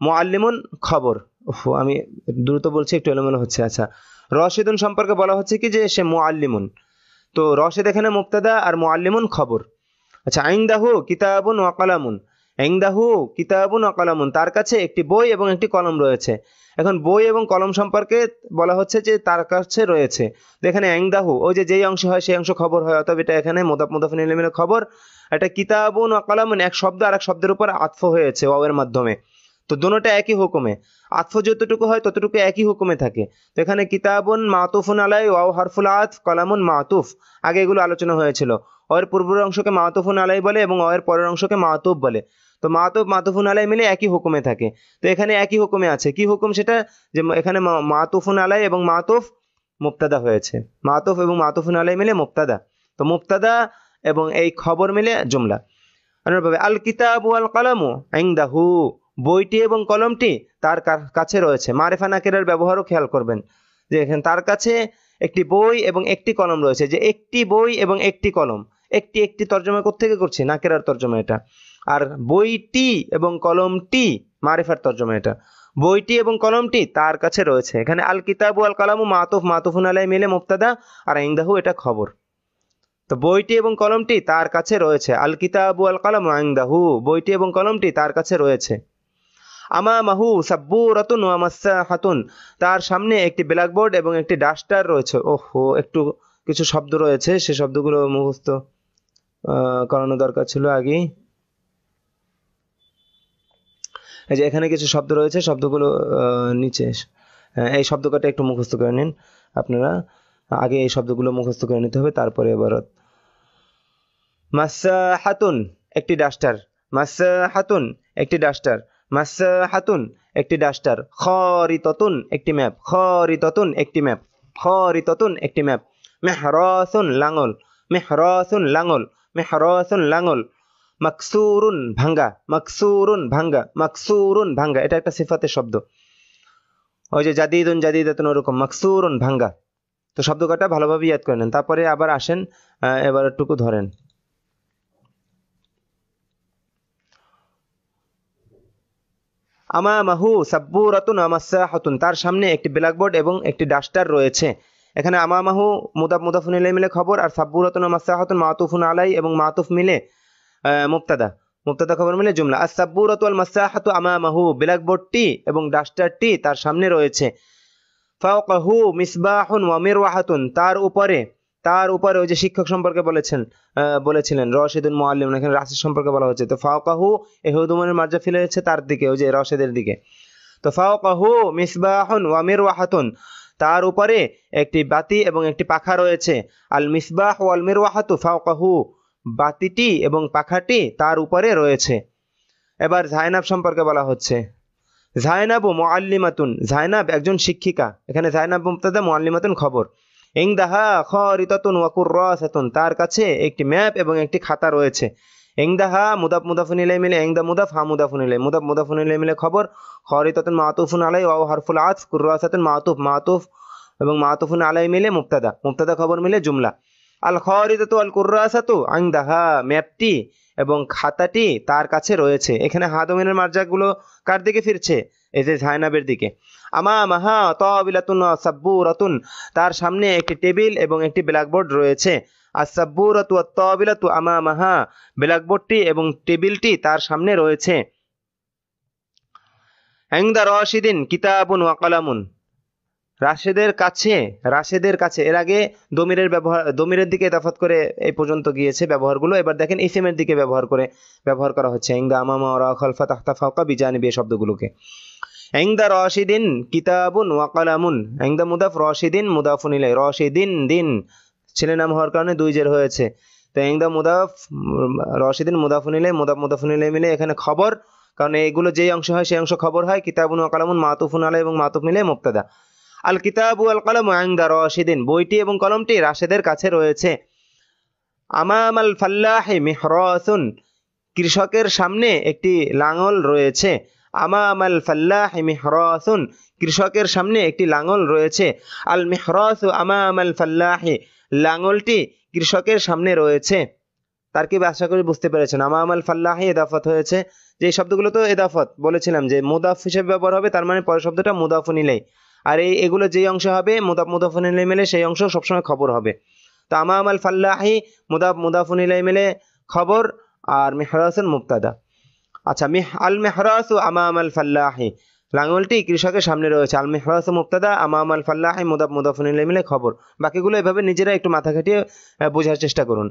মুআল্লিমুন খবর। আমি দ্রুত বলছি, একটু এলোমেলো হচ্ছে। আচ্ছা, রাশিদুন সম্পর্কে বলা হচ্ছে কি, যে সে মুআল্লিমুন। তো রাশেদ এখানে মুবতাদা আর মুআল্লিমুন খবর। আচ্ছা, ইনদাহু কিতাবুন ওয়া কলামুন, ইনদাহু কিতাবুন ওয়া কলামুন, তার কাছে একটি বই এবং একটি কলম রয়েছে। এখন বই এবং কলম সম্পর্কে বলা হচ্ছে যে তার কাছে রয়েছে। তো এখানে ইনদাহু, ওই যে যেই অংশ হয় সেই অংশ খবর হয়, অতএব এটা এখানে মুদাফ মুদাফুন ইলাইহি মিলে খবর। এটা কিতাবুন ওয়া কলামুন, এক শব্দ আর এক শব্দের উপর আতফ হয়েছে ওয়াওয়ের মাধ্যমে। তো দুটোটা একই হুকুমে, আতফ যতটুকু হয় ততটুকু একই হুকুমে থাকে। তো এখানে কিতাবুন মাতুফুন আলাই ওয়াও হারফুল আতফ, কলামুন মাতুফ, আগে এগুলো আলোচনা হয়েছিল। ওয়ের পূর্বের অংশকে মাতুফুন আলাই বলে এবং ওয়ের পরের অংশকে মাতুফ বলে। তো মাতুফ মাতুফুন আলাই মিলে একই হুকুমে থাকে। তো এখানে একই হুকুমে আছে। কি হুকুম সেটা, যে এখানে মাতুফুন আলাই এবং মাতুফ মুবতাদা হয়েছে। মাতুফ এবং মাতুফুন আলাই মিলে মুবতাদা। তো মুবতাদা এবং এই খবর মিলে জুমলা। আল কিতাবু ওয়াল কলামু ইনদাহু, বইটি এবং কলমটি তার কাছে রয়েছে। মারিফা নাকিরার ব্যবহারও খেয়াল করবেন, যে এখানে তার কাছে একটি বই এবং একটি কলম রয়েছে। যে একটি বই এবং একটি কলম, একটি একটি তর্জমা কোত্থেকে করছি, নাকিরার তর্জমা এটা। আর বইটি এবং কলমটি মারিফার তর্জমা এটা। বইটি এবং কলমটি তার কাছে রয়েছে। এখানে আল কিতাবু আল কালামু মাতুফ মাতুফুন আলাই মিলে মুবতাদা আর ইনদাহু এটা খবর। তো বইটি এবং কলমটি তার কাছে রয়েছে। আল কিতাবু আল কালামু ইনদাহু, বইটি এবং কলমটি তার কাছে রয়েছে। আমামাহু সাব্বুরাতুন ওয়া মাসসাহাতুন, তার সামনে একটি ব্ল্যাকবোর্ড এবং একটি ডাস্টার রয়েছে। ওহো, একটু কিছু শব্দ রয়েছে, সে শব্দগুলো মুখস্থ করানো দরকার ছিল আগেই। এই যে এখানে কিছু শব্দ রয়েছে, শব্দগুলো নিচে, এই শব্দ কটা একটু মুখস্থ করে নিন আপনারা। আগে এই শব্দগুলো মুখস্থ করে নিতে হবে, তারপরে এবারত। মাসসাহাতুন একটি ডাস্টার, মাসসাহাতুন একটি ডাস্টার, মাসসাহাতুন একটি ডাস্টার, খরিতাতুন একটি ম্যাপ, খরিতাতুন একটি ম্যাপ, খরিতাতুন একটি ম্যাপ। মেহরাসুন লাঙল, মেহরাসুন লাঙল, মেহরাসুন লাঙল। মাকসুরুন ভাঙ্গা, মাকসুরুন ভাঙ্গা, মাকসুরুন ভাঙ্গা, এটা একটা সিফাতের শব্দ। ওই যে জাদিদুন জাদিদাতুন ওরকম মাকসুরুন ভাঙ্গা। তো শব্দ কটা ভালোভাবে ইয়াদ করে নেন, তারপরে আবার আসেন এবার একটুকু ধরেন। আমামাহু সাব্বুরাতুন ওয়া মাসসাহাতুন, তার সামনে একটি ব্ল্যাকবোর্ড এবং একটি ডাস্টার রয়েছে। এখানে আমামাহু মুদাফ মুদাফুন ইলাইহি মিলে খবর, আর সাব্বুরাতুন ওয়া মাসসাহাতুন মাতুফুন আলাই এবং মাতুফ মিলে মুবতাদা, মুবতাদা খবর মিলে জুমলা। আস-সাব্বুরাতু ওয়াল মাসসাহাতু আমামাহু, ব্ল্যাকবোর্ডটি এবং ডাস্টারটি তার সামনে রয়েছে। ফাওকাহু মিসবাহুন ওয়া মিরওয়াহাতুন, তার উপরে ওই যে শিক্ষক সম্পর্কে বলেছিলেন রশিদুল মুআল্লিম, এখানে রাশিদ সম্পর্কে বলা হচ্ছে। তো ফাওকাহু এই হুদুমানের মার্জা ফিলে হচ্ছে তার দিকে, ওই যে রশিদের দিকে। তো ফাওকাহু মিসবাহুন ওয়া মিরওয়াহাতুন, তার উপরে একটি বাতি এবং একটি পাখা রয়েছে। আল মিসবাহ ওয়াল মিরওয়াহাতু ফাওকাহু, বাতিটি এবং পাখাটি তার উপরে রয়েছে। এবার জাইনাব সম্পর্কে বলা হচ্ছে। জাইনাবু মুআল্লিমাতুন, জাইনাব একজন শিক্ষিকা। এখানে জাইনাব মুবতাদা, মুআল্লিমাতুন খবর। ইনদাহা খারিতাতুন ওয়া কুররাসাতুন, তার কাছে একটি ম্যাপ এবং একটি খাতা রয়েছে। ইনদাহা মুদাফ মুদাফুন ইলাইহি মিলে ইনদা মুদাফ, হা মুদাফুন ইলাইহি, মুদাফ মুদাফুন ইলাইহি মিলে খবর। খারিতাতুন মাতুফুন আলাইহি ওয়া হারফুল আতফ, কুররাসাতুন মাতুফ এবং মাতুফুন আলাইহি মিলে মুবতাদা, মুবতাদা খবর মিলে জুমলা। আল খারিতাতু আল কুররাসাতু ইনদাহা, ম্যাপটি এবং খাতাটি তার কাছে রয়েছে। এখানে হাদমিনের মার্জাগুলো কার দিকে ফিরছে? এই যে জাইনাবের দিকে। আমামাহা তাবিলাতুন ওয়া সাব্বুরাতুন, তার সামনে একটি টেবিল এবং একটি ব্ল্যাকবোর্ড রয়েছে। আস-সাব্বুরাতু ওয়াত তাবিলাতু আমামাহা, ব্ল্যাকবোর্ডটি এবং টেবিলটি তার সামনে রয়েছে। ইনদা রাশিদিন কিতাবুন ওয়া কলামুন, রাশেদের কাছে। এর আগে দমিরের দিকে ইদাফাত করে এই পর্যন্ত গিয়েছে ব্যবহারগুলো। এবার দেখেন ইসিমের দিকে ব্যবহার করা হচ্ছে। ইনদা আমামা ওয়া খালফা তাহতা ফাওকা বিজানিবি শব্দগুলোকে। ইনদা রাশিদিন কিতাবুন ওয়া কলামুন, ইনদা মুদাফ, রাশিদিন মুদাফুন ইলাইহি, রাশিদিন দিন ছেলে নাম হওয়ার কারণে দুই জের হয়েছে। তো ইনদা মুদাফ, রাশিদিন মুদাফুন ইলাইহি, মুদাফ মুদাফুন ইলাইহি মিলে এখানে খবর, কারণ এগুলো যেই অংশ হয় সেই অংশ খবর হয়। কিতাবুন ওয়া কলামুন মাতুফুন আলাইহি এবং মাতুফ মিলে মুবতাদা। আল কিতাবু ওয়াল কলামু ইনদা রাশিদিন, বইটি এবং কলমটি রাশেদের কাছে রয়েছে। আমামাল ফাল্লাহি মিহরাসুন, কৃষকের সামনে একটি লাঙল রয়েছে। আমামাল ফাল্লাহি মিহরাসুন, কৃষকের সামনে একটি লাঙল রয়েছে। আল মিহরাসু আমামাল ফাল্লাহি, লাঙলটি কৃষকের সামনে রয়েছে। তার কি আশা করি বুঝতে পেরেছেন। আমামাল ফাল্লাহি ইদাফাত হয়েছে, যে শব্দগুলো তো ইদাফাত বলেছিলাম যে মুদাফ হিসেবে ব্যবহার হবে, তার মানে পরের শব্দটা মুদাফুন ইলাইহি। আর এগুলো যেই অংশ হবে মুদাফ মুদাফুন ইলাইহি মিলে সেই অংশ সবসময় খবর হবে। তো আমামাল ফাল্লাহি মুদাফ মুদাফুন ইলাইহি মিলে খবর, আর মিহরাসুন মুবতাদা। আচ্ছা, আল মিহরাসু আমামাল ফাল্লাহি, লাঙলটি কৃষকের সামনে রয়েছে। আল মিহরাসু মুবতাদা, আমামাল ফাল্লাহি মুদাফ মুদাফুন ইলাইহি মিলে খবর। বাকিগুলো এভাবে নিজেরা একটু মাথা খাটিয়ে বোঝার চেষ্টা করুন।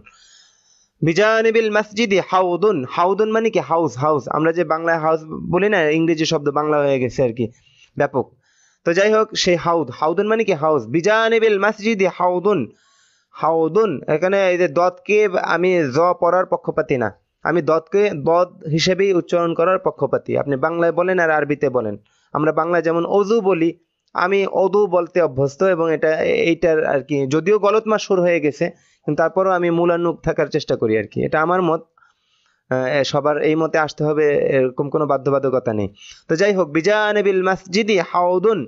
বিজানিবিল মসজিদি হাউদুন, হাউদুন মানে কি? হাউস। আমরা যে বাংলায় হাউস বলি না, ইংরেজি শব্দ বাংলা হয়ে গেছে আর কি ব্যাপক। তো যাই হোক, সেই হাউদুন মানে কি? হাউস। বিজানিবিল মসজিদি হাউদুন, এখানে এই যে দদকে আমি জ পড়ার পক্ষপাতী না, আমি দদকে দদ হিসেবেই উচ্চারণ করার পক্ষপাতী। আপনি বাংলায় বলেন আর আরবিতে বলেন। আমরা বাংলায় যেমন অজু বলি, আমি অদু বলতে অভ্যস্ত, এবং এইটার আর কি যদিও গলত মাশহুর হয়ে গেছে, কিন্তু তারপরও আমি মূলানুগ থাকার চেষ্টা করি আর কি। এটা আমার মত, সবার এই মতে আসতে হবে এরকম কোনো বাধ্যবাধকতা নেই। তো যাই হোক, বিজানিবিল মসজিদি হাউদুন,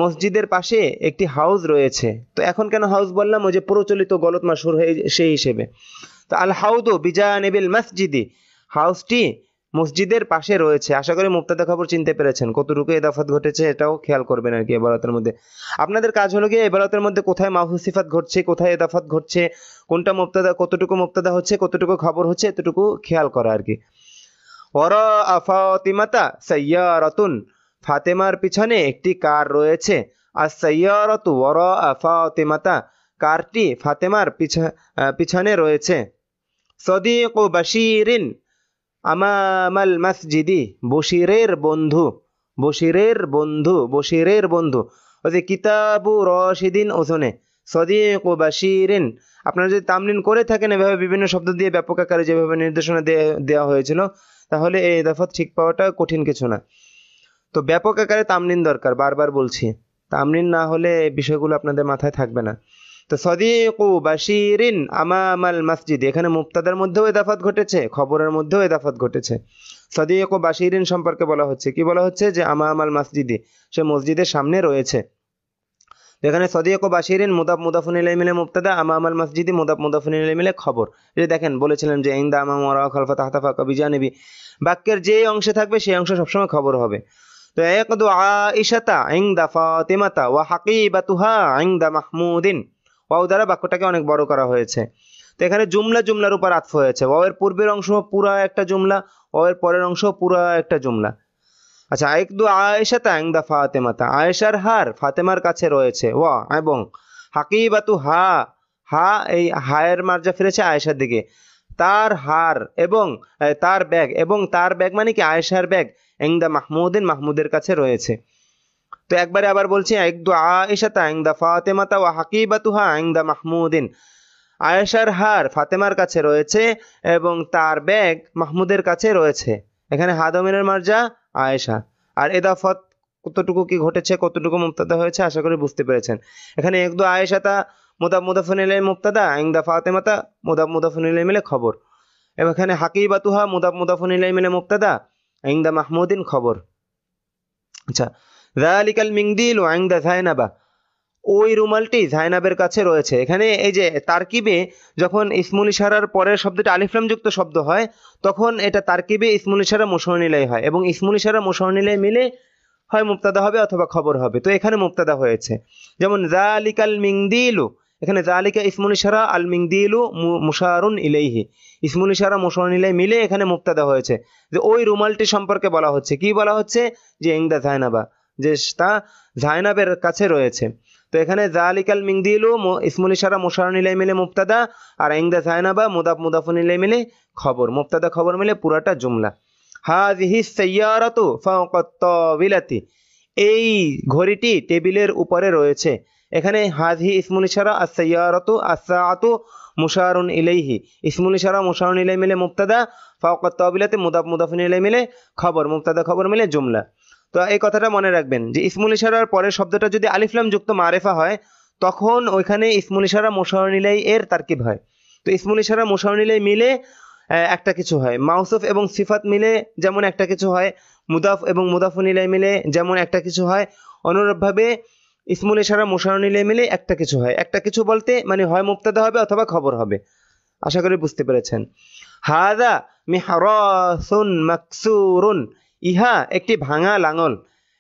মসজিদের পাশে একটি হাউস রয়েছে। তো এখন কেন হাউস বললাম? ওই যে প্রচলিত গলত মাশহুর হয়ে সেই হিসেবে। তো আল হাউদু বিজানিবিল মসজিদি, হাউসটি মসজিদের পাশে রয়েছে। আশা করি মুবতাদা খবর চিনতে পেরেছেন। কতটুকু ইদাফাত ঘটেছে এটাও খেয়াল করবেন আর কি ইবারতের মধ্যে। আপনাদের কাজ হলো গিয়ে ইবারতের মধ্যে কোথায় মাহফুজ সিফাত ঘটছে, কোথায় ইদাফাত ঘটছে, কোনটা মুবতাদা, কতটুকু মুবতাদা হচ্ছে, কতটুকু খবর হচ্ছে, এতটুকু খেয়াল করা আর কি। ওয়ারা ফাতিমাতা সাইয়ারাতুন, ফাতেমার পিছনে একটি কার রয়েছে। আর সাইয়ারাতু ওয়ারা ফাতিমাতা, কারটি ফাতেমার পিছনে রয়েছে। সদিকু বাশিরিন আমামাল মসজিদি, বশিরের বন্ধু। ওই যে কিতাবু রাশিদিন ওজনে সদিকু বাশিরিন, আপনারা যদি তামরিন করে থাকেন এভাবে বিভিন্ন শব্দ দিয়ে ব্যাপক আকারে যেভাবে নির্দেশনা দেওয়া হয়েছিল, তাহলে এই ইদাফাত ঠিক পাওয়াটা কঠিন কিছু না। তো ব্যাপক আকারে তামরিন দরকার, বারবার বলছি। তামরিন না হলে এই বিষয়গুলো আপনাদের মাথায় থাকবে না। তো সদিকু বাশিরিন আমামাল মসজিদ, এখানে মুবতাদার মধ্যেও ইদাফাত ঘটেছে, খবরের মধ্যেও ইদাফাত ঘটেছে। সদিকু বাশিরিন সম্পর্কে বলা হচ্ছে, কি বলা হচ্ছে? যে আমামাল মসজিদে, সে মসজিদের সামনে রয়েছে। এখানে সদিক ও বাশিরিন মুদাফ মুদাফুন ইলাইহি মিলে মুবতাদা, আমামাল মসজিদি মুদাফ মুদাফুন ইলাইহি মিলে খবর। এই যে দেখেন বলেছিলাম যে ইনদা আমাম ওয়া খালফা তাহতা ফাকা বিজানিবি, বাক্যের যে অংশে থাকবে সেই অংশ সবসময় খবর হবে। তো ইয়াকদু আয়েশাতা ইনদা ফাতিমাতা ওয়া হাকিবাতুহা ইনদা মাহমুদিন, ওয়াও দ্বারা বাক্যটাকে অনেক বড় করা হয়েছে। তো এখানে জুমলা জুমলার উপর আতফ হয়েছে, ওয়াও এর পূর্বের অংশ পুরা একটা জুমলা, ওয়াও এর পরের অংশ পুরা একটা জুমলা। আচ্ছা, আইকদু আয়েশাতা ইনদা ফাতিমাতা, আয়েশার হার ফাতেমার কাছে রয়েছে, ওয়া এবং হাকিবাতু হা, হা এই হায়ের মার্জা ফিরেছে আয়েশার দিকে, তার হার এবং তার ব্যাগ, এবং তার ব্যাগ মানে কি আয়েশার ব্যাগ, ইনদা মাহমুদিন মাহমুদের কাছে রয়েছে। তো একবারে আবার বলছি, আইকদু আয়েশাতা ইনদা ফাতিমাতা ওয়া হাকিবাতুহা ইনদা মাহমুদিন, আয়েশার হার ফাতেমার কাছে রয়েছে এবং তার ব্যাগ মাহমুদের কাছে রয়েছে। এখানে হাদমিনের মার্জা আয়েশা, আর এদাফত কতটুকু কি ঘটেছে, কতটুকু মুবতাদা হয়েছে আশা করি বুঝতে পেরেছেন। এখানে একদু আয়েশাতা মুদাফ মুদাফুন ইলাইহি মুবতাদা, ইনদা ফাতিমাতা মুদাফ মুদাফুন ইলাইহি মিলে খবর। এবং এখানে হাকিবাতুহা মুদাফ মুদাফুন ইলাইহি মিলে মুবতাদা, ইনদা মাহমুদিন খবর। আচ্ছা, যালিকাল মিংদিলু ইনদা যায়নাবা, ওই রুমালটি জাইনাবের কাছে রয়েছে। এখানে এই যে তারকিবে যখন ইসমুল ইশারার পরের শব্দটা আলিফলাম যুক্ত শব্দ হয়, তখন এটা তারকিবে ইসমুল ইশারা মুশার ইলাইহি হয়, এবং ইসমুল ইশারা মুশার ইলাইহি মিলে হয় মুবতাদা হবে অথবা খবর হবে। তো এখানে মুবতাদা হয়েছে, যেমন যালিকাল মিংদিলু, এখানে যালিকা ইসমুল ইশারা, আল মিংদিলু মুশারুন ইলাইহি, ইসমুল ইশারা মুশার ইলাইহি মিলে এখানে মুবতাদা হয়েছে। যে ওই রুমালটি সম্পর্কে বলা হচ্ছে, কি বলা হচ্ছে? যে ইনদা জাইনাবা, যে তা জাইনাবের কাছে রয়েছে। তো এখানে যালিকাল মিংদিলু ইসমুল ইশারা মুশারুন ইলাইহি মিলে মুবতাদা, আর ইনদা জাইনাবা মুদাফ মুদাফুন ইলাইহি মিলে খবর, মুবতাদা খবর মিলে পুরাটা জুমলা। হাযিহি সাইয়ারাতু ফাওকা তাওবিলাতি, এই ঘড়িটি টেবিলের উপরে রয়েছে। এখানে হাযিহি ইসমুল ইশারা, আস সাইয়ারাতু আস সাআতু মুশারুন ইলাইহি, ইসমুল ইশারা মুশারুন ইলাইহি মিলে মুবতাদা, ফাওকা তাওবিলাতি মুদাফ মুদাফুন ইলাইহি মিলে খবর, মুবতাদা খবর মিলে জুমলা। তো এই কথাটা মনে রাখবেন যে ইসমুল ইশারার পরের শব্দটা যদি আলিফলাম যুক্ত মারেফা হয়, তখন ওইখানে ইসমুল ইশারা মুশারুন ইলাইহি এর তারকিব হয়। তো ইসমুল ইশারা মুশারুন ইলাইহি মিলে একটা কিছু হয়, মাউসুফ এবং সিফাত মিলে যেমন একটা কিছু হয়, মুদাফ এবং মুদাফুন ইলাইহি মিলে যেমন একটা কিছু হয়, অনুরূপভাবে ইসমুল ইশারা মুশারুন ইলাইহি মিলে একটা কিছু হয়। একটা কিছু বলতে মানে হয় মুবতাদা হবে অথবা খবর হবে। আশা করি বুঝতে পেরেছেন। হাযা মিহরাসুন মাকসুরুন, ইহা একটি ভাঙা লাঙল।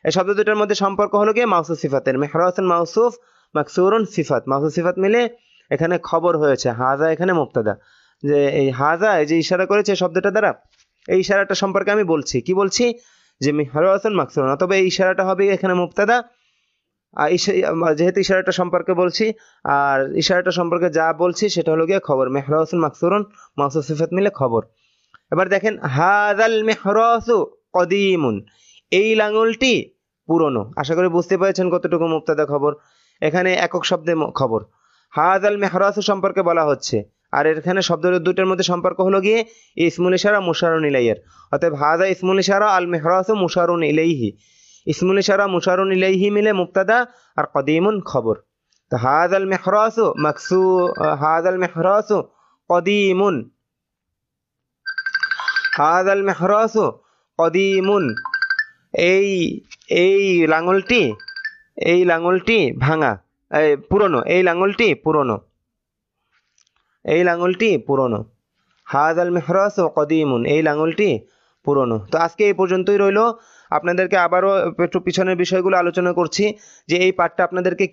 এই শব্দ দুটার মধ্যে সম্পর্ক হলো গিয়ে মাউসুফ সিফাতের, মিহরাসুন মাউসুফ, মাকসুরুন সিফাত, মাউসুফ সিফাত মিলে এখানে খবর হয়েছে, হাযা এখানে মুবতাদা। যে এই হাযা, এই যে ইশারা করেছে শব্দটা দ্বারা, এই ইশারাটা সম্পর্কে আমি বলছি, কি বলছি? যে মিহরাসুন মাকসুরুন, অথবা এই ইশারাটা হবে এখানে মুবতাদা, আর যেহেতু ইশারাটা সম্পর্কে বলছি, আর ইশারাটা সম্পর্কে যা বলছি সেটা হলো গিয়ে খবর, মিহরাসুন মাকসুরুন মাউসুফ সিফাত মিলে খবর। এবার দেখেন, হাযাল মিহরাসু কদিমুন, এই লাঙলটি পুরনো। আশা করি বুঝতে পেরেছেন কতটুকু মুবতাদা খবর। এখানে একক শব্দে খবর, হাযাল মিহরাসু সম্পর্কে বলা হচ্ছে, আর এখানে শব্দ দুটোর মধ্যে সম্পর্ক হলো গিয়ে ইসমুল ইশারা মুশারুন ইলাইহি। অতএব হাযা ইসমুল ইশারা, আল মিহরাসু মুশারুন ইলাইহি, ইসমুল ইশারা মুশারুন ইলাইহি মিলে মুবতাদা, আর কদিমুন খবর। তো হাযাল মিহরাসু হাযাল মিহরাসু কদিমুন, হাযাল মিহরাসু কদিমুন, এই এই লাঙলটি, এই লাঙলটি ভাঙা, পুরনো, এই লাঙলটি পুরনো, এই লাঙলটি পুরনো। হাযাল মিহরাসু কদিমুন, এই লাঙলটি পুরনো। তো আজকে এই পর্যন্তই রইল। আপনাদেরকে আবারও একটু পিছনের বিষয়গুলো আলোচনা করছি, যে এই পাঠটা আপনাদেরকে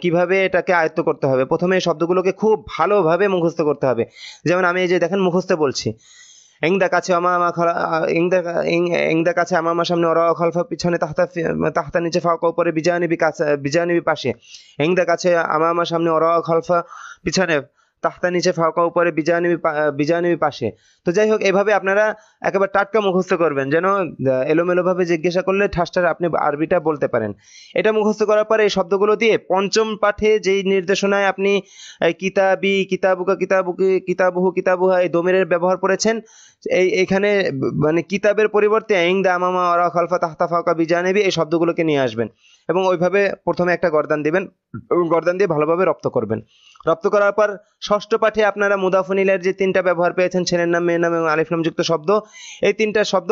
কিভাবে এটাকে আয়ত্ত করতে হবে। প্রথমে এই শব্দগুলোকে খুব ভালোভাবে মুখস্থ করতে হবে। যেমন আমি এই যে দেখেন মুখস্থ বলছি, ইংদা কাছে আমামা, ইংদা কাছে আমামা সামনে, ওরা খলফা পিছনে, তাহতা তাহতা নিচে, ফাওকা উপরে, বিজানিবি কাছে, বিজানিবি পাশে। ইংদা কাছে আমামা সামনে, ওরা খলফা পিছনে, তাহতা নিচে, ফাওকা উপরে, বিজানিবি পাশে। তো যাই হোক, এভাবে আপনারা একেবারে টাটকা মুখস্থ করবেন, যেন এলোমেলোভাবে জিজ্ঞাসা করলে ঠাসঠাস আপনি আরবিটা বলতে পারেন। এটা মুখস্থ করার পরে এই শব্দগুলো দিয়ে পঞ্চম পাঠে যেই নির্দেশনায় আপনি কিতাবি, কিতাবুকা, কিতাবুহু, কিতাবুহা এই দমিরের ব্যবহার করেছেন, এইখানে মানে কিতাবের পরিবর্তে ইংদা, আমামা, ওরা, খলফা, তাহতা, ফাওকা, বিজানিবি এই শব্দগুলোকে নিয়ে আসবেন এবং ওইভাবে প্রথমে একটা গর্দান দিবেন এবং গর্দান দিয়ে ভালোভাবে রপ্ত করবেন। রপ্ত করার পর ষষ্ঠ পাঠে আপনারা মুদাফুন ইলাইহির যে তিনটা ব্যবহার পেয়েছেন, ছেলের নাম, মেয়ের নাম এবং আলিফ নাম যুক্ত শব্দ, এই তিনটা শব্দ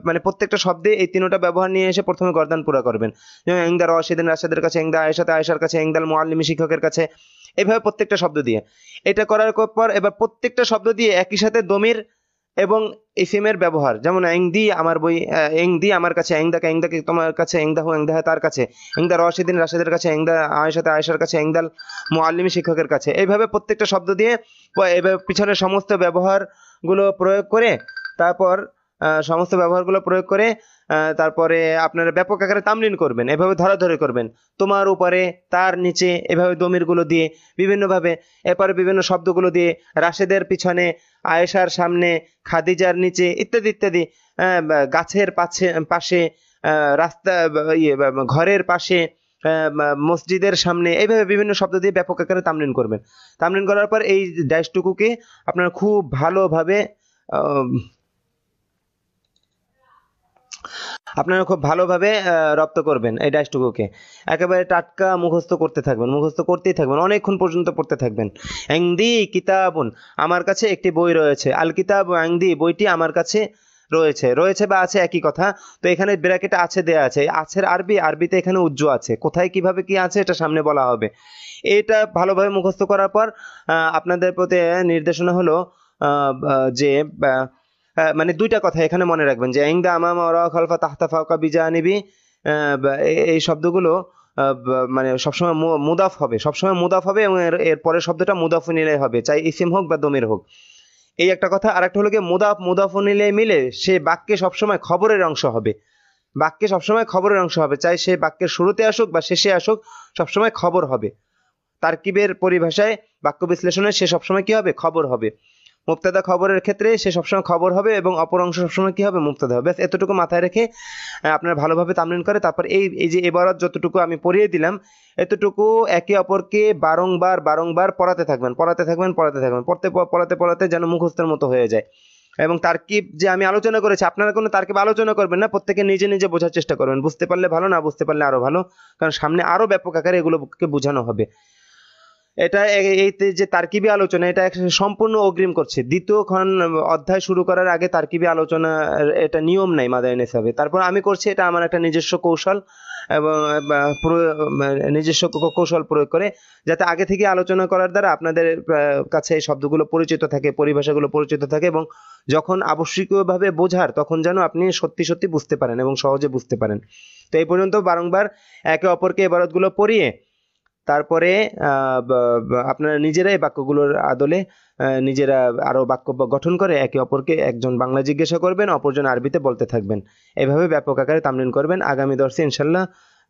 মানে প্রত্যেকটা শব্দে এই তিনটা ব্যবহার নিয়ে এসে প্রথমে গর্দান পুরা করবেন। যেমন ইংদা রাশিদিন, রাশেদের কাছে, ইংদা আয়েশাতে, আয়েশার কাছে, ইংদাল মুআল্লিমি, শিক্ষকের কাছে, এইভাবে প্রত্যেকটা শব্দ দিয়ে। এটা করার পর এবার প্রত্যেকটা শব্দ দিয়ে একই সাথে দমির এবং ইসিমের ব্যবহার, যেমন ইংদি আমার বই, ইংদি আমার কাছে, ইংদাকে তোমার কাছে, ইংদাহু ইংদাহা তার কাছে, ইংদা রাশিদিন রাশেদের কাছে, ইংদা আয়েশাতে আয়েশার কাছে, ইংদাল মুআল্লিমি শিক্ষকের কাছে। এইভাবে প্রত্যেকটা শব্দ দিয়ে এবার পিছনের সমস্ত ব্যবহারগুলো প্রয়োগ করে তারপর তারপরে আপনারা ব্যাপক আকারে তামরিন করবেন, এভাবে ধরাধরি করবেন, তোমার উপরে, তার নিচে, এভাবে দমিরগুলো দিয়ে বিভিন্নভাবে, এরপরে বিভিন্ন শব্দগুলো দিয়ে রাশেদের পিছনে, আয়েশার সামনে, খাদিজার নিচে, ইত্যাদি ইত্যাদি, গাছের পাশে, রাস্তা, ঘরের পাশে, মসজিদের সামনে, এইভাবে বিভিন্ন শব্দ দিয়ে ব্যাপক আকারে তামরিন করবেন। তামরিন করার পর এই ড্যাশটুকুকে আপনারা খুব ভালোভাবে রপ্ত করবেন। এই ডাইসটুকুকে একেবারে টাটকা মুখস্থ করতে থাকবেন, মুখস্থ করতেই থাকবেন, অনেকক্ষণ পর্যন্ত পড়তে থাকবেন। ইংদি কিতাবুন, আমার কাছে একটি বই রয়েছে। আল কিতাবু ইংদি, বইটি আমার কাছে রয়েছে বা আছে একই কথা। তো এখানে ব্র্যাকেটে আছে দেয়া আছে, আছের আরবিতে এখানে উজ্জ্ব আছে, কোথায় কিভাবে কি আছে এটা সামনে বলা হবে। এটা ভালোভাবে মুখস্থ করার পর আপনাদের প্রতি নির্দেশনা হলো যে মানে দুইটা কথা এখানে মনে রাখবেন, যে ইংদা, আমামা, ওরা, খলফা, তাহতা, ফাওকা, বিজানিবি, এই শব্দগুলো মানে সবসময় মুদাফ হবে এবং এর পরের শব্দটা মুদাফুন ইলাইহি হবে, চাই ইসিম হোক বা দমির হোক। এই একটা কথা। আর একটা হলো কি, মুদাফুন ইলাইহি মিলে সে বাক্যে সবসময় খবরের অংশ হবে, চাই সে বাক্যের শুরুতে আসুক বা শেষে আসুক, সবসময় খবর হবে। তারকিবের পরিভাষায়, বাক্য বিশ্লেষণে সে সবসময় কি হবে? খবর হবে। মুবতাদা খবরের ক্ষেত্রে সে সবসময় খবর হবে এবং অপর অংশ সবসময় কি হবে? মুবতাদা হবে। ব্যাস এতটুকু মাথায় রেখে আপনারা ভালোভাবে তামরিন করে তারপর এই যে এবারত যতটুকু আমি পড়িয়ে দিলাম, এতটুকু একে অপরকে বারংবার পড়াতে থাকবেন, পড়াতে যেন মুখস্থের মতো হয়ে যায়। এবং তারকিব যে আমি আলোচনা করেছি, আপনারা কোনো তারকিব আলোচনা করবেন না, প্রত্যেকে নিজে নিজে বোঝার চেষ্টা করবেন। বুঝতে পারলে ভালো, না বুঝতে পারলে আরো ভালো, কারণ সামনে আরো ব্যাপক আকারে এগুলোকে বোঝানো হবে। এটা এই যে তারকিবি আলোচনা, এটা সম্পূর্ণ অগ্রিম করছে। দ্বিতীয় অধ্যায় শুরু করার আগে তারকিবি আলোচনা এটা নিয়ম নাই মাদানী নিসাবে। তারপর আমি করছি, এটা আমার একটা নিজস্ব কৌশল এবং নিজস্ব কৌশল প্রয়োগ করে, যাতে আগে থেকে আলোচনা করার দ্বারা আপনাদের কাছে এই শব্দগুলো পরিচিত থাকে, পরিভাষাগুলো পরিচিত থাকে, এবং যখন আবশ্যকীয়ভাবে বোঝার তখন যেন আপনি সত্যি বুঝতে পারেন এবং সহজে বুঝতে পারেন। তো এই পর্যন্ত বারংবার একে অপরকে ইবারতগুলো পড়িয়ে তারপরে আপনারা নিজেরাই বাক্যগুলোর আদলে নিজেরা আরো বাক্য গঠন করে একে অপরকে, একজন বাংলা জিজ্ঞাসা করবেন, অপরজন আরবিতে বলতে থাকবেন। এভাবে ব্যাপক আকারে তামরিন করবেন। আগামী দর্শে ইনশাল্লাহ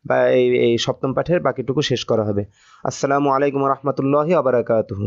বা এই সপ্তম পাঠের বাকিটুকু শেষ করা হবে। আসসালামু আলাইকুম ওয়া রাহমাতুল্লাহি ওয়া বারাকাতুহু।